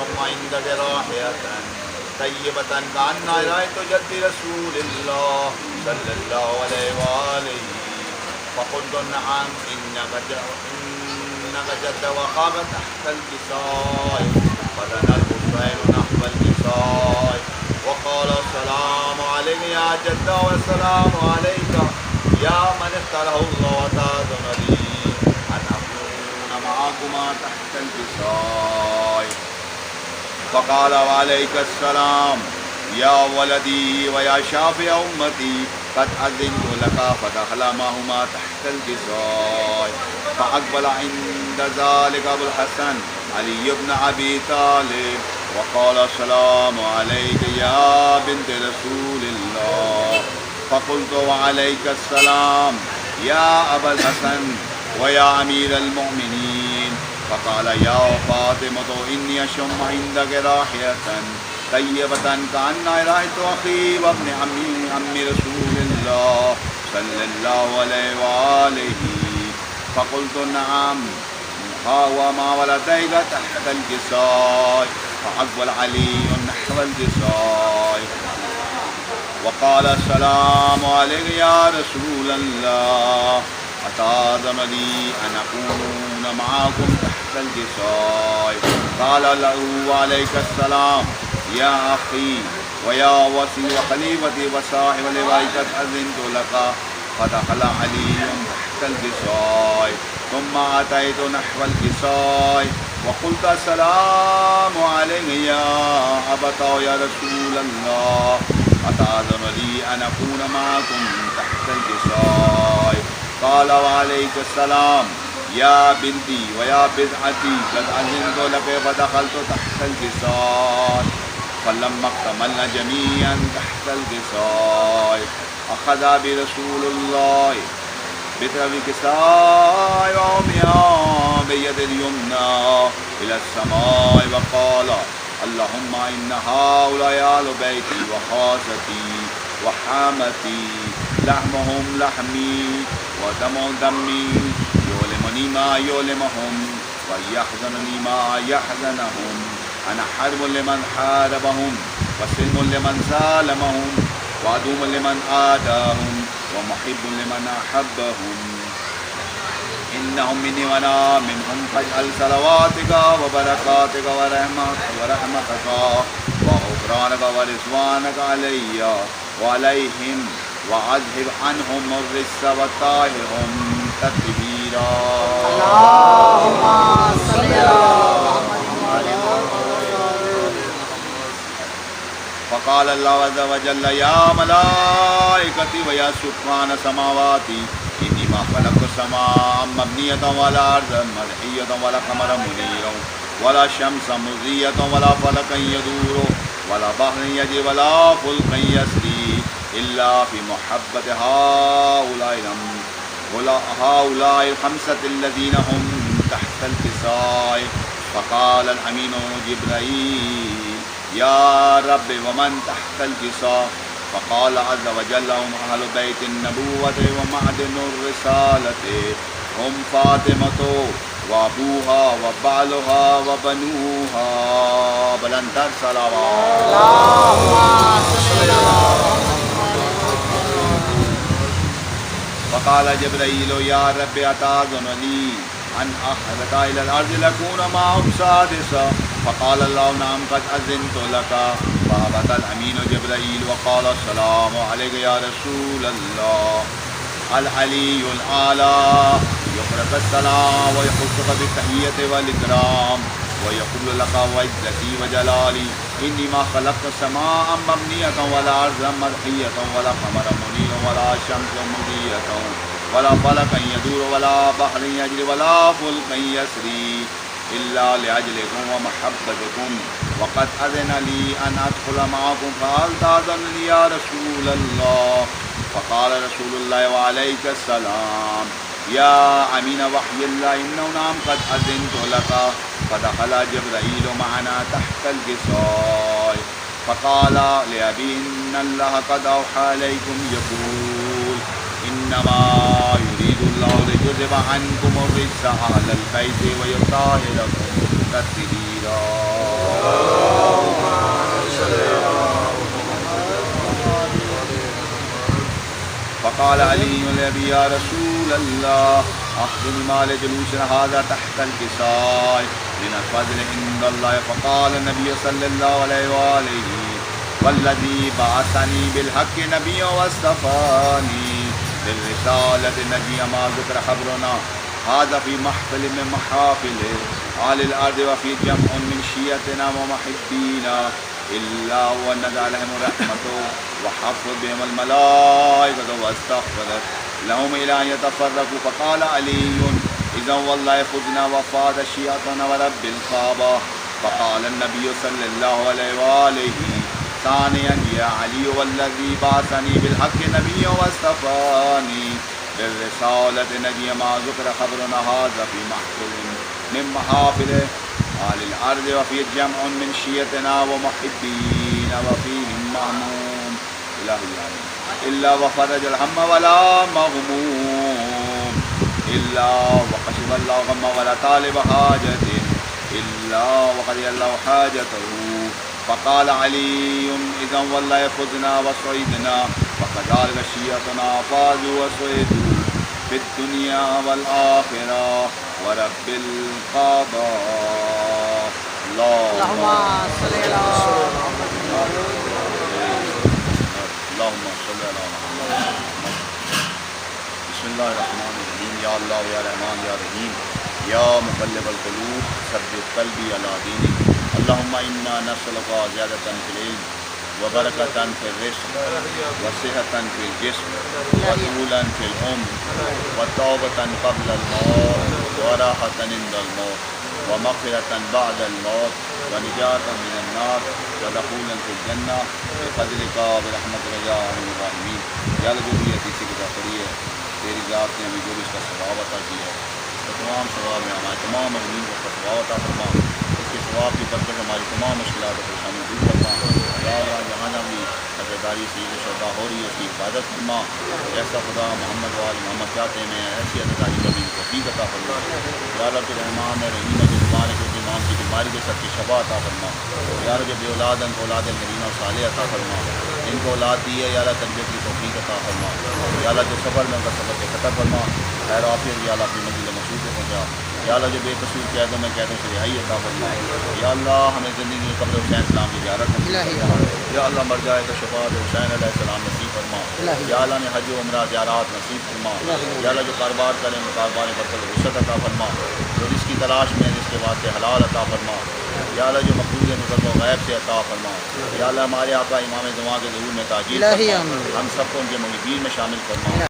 يشم عندك رائحة طيبة كأنها رائحة جد رسول الله صلى الله عليه وآله فقلت نعم إنك جد وقام تحت الكساء فدنا الحسين نحو الكساء وقال السلام عليك يا جد والسلام عليك يا من اختاره الله وتأذن لي أن أكون معكما تحت الكساء فقال وعليك السلام يا ولدي ويا شافع أمتي قد أذنت لك فدخل معهما تحت الكساء فأقبل عند ذلك أبو الحسن علي بن أبي طالب وقال السلام عليك يا بنت رسول الله فقلت وعليك السلام يا أبا الحسن ويا أمير المؤمنين فقال يا فاطمة إني أشم عندك رائحة طيبة كأنها رائحة أخي وابن عم رسول الله صلى الله عليه وآله فقلت نعم ها وما ولديك تحت الكساء فأقبل علي نحو الكساء وقال السلام عليك يا رسول الله أتأذن لي أن أكون معكم تحت الكساء قال له وعليك السلام يا أخي ويا وصي وخليفتي وصاحب لواء قد أذنت لك فدخل علي تحت الكساء ثم أتيت نحو الكساء وقلت السلام عليك يا أبتا يا رسول الله أتأذن لي أن أكون معكم تحت الكساء قال وعليك السلام يا بنتي ويا بدعتي قد أذنت لك فدخلت تحت الكساء فلما اكتملنا جميعا تحت الكساء أخذ برسول الله بطرف الكساء وعميا بيد اليمنى إلى السماء وقال اللهم إن هؤلاء أهل بيتي وخاصتي وحامتي لحمهم لحمي ودمهم دمي يؤلمني ما يؤلمهم ويحزنني ما يحزنهم أنا حرب لمن حاربهم وسلم لمن سالمهم وعدو لمن آداهم ومحب لمن أحبهم إنهم مني وأنا منهم فاجعل صلواتك وبركاتك ورحمتك وغفرانك ورضوانك علي وعليهم وأذهب عنهم الرجس وطهرهم تطهيرا اللهم صل على فقال الله عز وجل يا ملائكتي ويا سكان سماواتي إني ما خلقت السماء مبنية ولا أرضا مرحية ولا قمرا منيرا ولا شمس مضية ولا فلكا يدور ولا بحر يجري ولا فلك يسري إلا في محبة هؤلاء الخمسة الذين هم تحت الكساء فقال الأمين جبرائيل يا رب ومن تحت الكساء فقال عز وجل هم أهل بيت النبوة ومعدن الرسالة هم فاطمة وأبوها وبعلها وبنوها بلندر صلوات اللهم صل فقال جبرائيل يا رب أتأذن لي أن أخرج إلى الأرض لكون معهم سادسا فقال الله نعم قد أذنت لك فهبط الأمين جبرائيل وقال السلام عليك يا رسول الله العلي الأعلى يقرأ السلام ويخصك بالتحية والإكرام ويقول لك وعزتي وجلالي إني ما خلقت السماء مبنية ولا أرضا مرحية ولا قمرا منيرا ولا شمس مضية ولا فلكا يدور ولا بحر يجري ولا فلك يسري إلا لأجلكم ومحبتكم وقد أذن لي أن أدخل معكم فهل تأذن لي يا رسول الله فقال رسول الله وعليك السلام يا أمين وحي الله إنه نعم قد أذنت لك فدخل جبرائيل معنا تحت الكساء فقال لأبي إن الله قد أوحى عليكم يقول إنما يريد الله ليذهب عنكم الرجس أهل البيت ويطهركم تطهيرا फ़क़ाल अली या रसूल अल्लाह अख़्बिरनी मा जलूसना हाज़ा तहतल किसाए मिनल फ़ज़्ल इंदल्लाह। फ़क़ाल नबी सल्लल्लाहु अलैहि वआलिहि वल्लज़ी बअसनी बिलहक़्क़ि नबिय्यन वस्तफ़ानी बिर्रिसालति नजिया मा ज़ुकिर ख़बरुना हाज़ा फ़ी महफ़िल मिन महाफ़िल आलिल अर्ज़ि व फ़ी जम्उन मिन शिय्अतिना व मुहिब्बीना इल्ला व नज़ला अलैहिम रहमतु व हफ़्फ़त बिहिमुल मलाइकतु वस्तग़फ़रत लहुम इला अन यतफ़र्रक़ू। फ़क़ाल अलीयुन इज़न वल्लाहि ख़ुज़ना व फ़ाद शिय्अतुना व रब्बिल काबा। फ़क़ाल अन्नबिय्यु सल्लल्लाहु अलैहि वआलिहि सानियन या अली वल्लज़ी बअसनी बिलहक़्क़ि नबिय्यन वस्तफ़ानी बिर्रिसालति नजिया मा ज़ुकिर ख़बरुना हाज़ा फ़ी महफ़िल मिन महाफ़िल आलिल अर्ज़ि व फ़ी जम्उन मिन शिय्अतिना व मुहिब्बीना व फ़ीहिम महमूम इल्ला व फ़रजल हम्म वला मग़मूम इल्ला व कशिफ़ल्लाहु गम्म वला तालिब हाजतिन इल्ला व क़ज़ियल्लाहु हाजतहू। फ़क़ाल अलीयुन इज़न वल्लाहि ख़ुज़ना व सइदना फ़क़ज़ालिक शिय्अतुना फ़ाज़ू व सइदू फ़िद्दुनिया वल आख़िरा व रब्बिल काबा। अल्लाहुम्मा सल्लि अला अल्लाहुम्मा सल्लि अला मुहम्मद। बिस्मिल्लाहिर्रहमानिर्रहीम। या अल्लाह या रहमान या रहीम या मुक़ल्लिबल क़ुलूब सब्बित क़ल्बी अला दीनिक। अल्लाहुम्मा इन्ना नस्अलुका ज़ियादतन फिल इल्म व बरकतन फिर रिज़्क़ व सिहतन फिल जिस्म व तूलन फिल उम्र व तौबतन क़ब्लल मौत व राहतन इंदल मौत व मग़फ़िरतन बअदल मौत व निजातन मिनन नार व दुख़ूलन फिल जन्नह बिफ़ज़लिका व रहमतिका या अर्हमर राहिमीन। या अल्लाह, जो भी हदीस की किताब पढ़ी है, तेरी ज़ात ने हमें जो भी इसका सवाब अता किया है, तो तमाम सवाब में हमारे तमाम मज़लूमीन को उसका सवाब अता फरमा। इसके सवाब की बरकत से हमारी तमाम मुश्किलात और परेशानी दूर फरमा। या अल्लाह, जहाँ जहाँ भी अज़ादारी सईद शुहदा हो रही है उसकी हिफाज़त फरमा। जैसा खुदा मोहम्मद व आले मोहम्मद चाहते हैं ऐसी अज़ादारी करने की तौफ़ीक़ अता फरमा। या अल्लाह के रहमान रहीम जो बीमार है, इमाम की बीमारी के सबकी शफ़ा अता फरमा। या अल्लाह, जो बेऔलादन को औलाद करीमा और साले अता फरमा। इनको औलाद दी है या अल्लाह तरबियत की तौफ़ीक़ अता फरमा। या अल्लाह, जो सफ़र में उनका सफ़र बेखतर फरमा। खैर आफ़ियत या अल्लाह अपनी मंज़िल मक़सूद को पहुँचा। या अल्लाह, जो बेकसूर कैदों में कैदों से रिहाई अता फरमा। या अल्लाह, हमें ज़िंदगी में कब्र हुसैन सलाम की ज़ियारत नसीब फरमा। या अल्लाह, मर जाए तो शफ़ाअत हुसैन अलैहिस्सलाम नसीब फरमा। या अल्लाह ने हज व उम्रा ज़ियारत नसीब फरमा। या अल्लाह, जो कारोबार करें कारोबार बरकत वुसअत अता फरमा। जो रिज़्क़ की तलाश में जिसके वास्ते हलाल अता फरमा। या अल्लाह, जो मक़बूल है उनको गैब से अता फरमा। या अल्लाह, हमारे आका इमाम ज़मां के ज़हूर में ताजील फरमा। हम सबको उनके मुरीदीन में शामिल फरमा।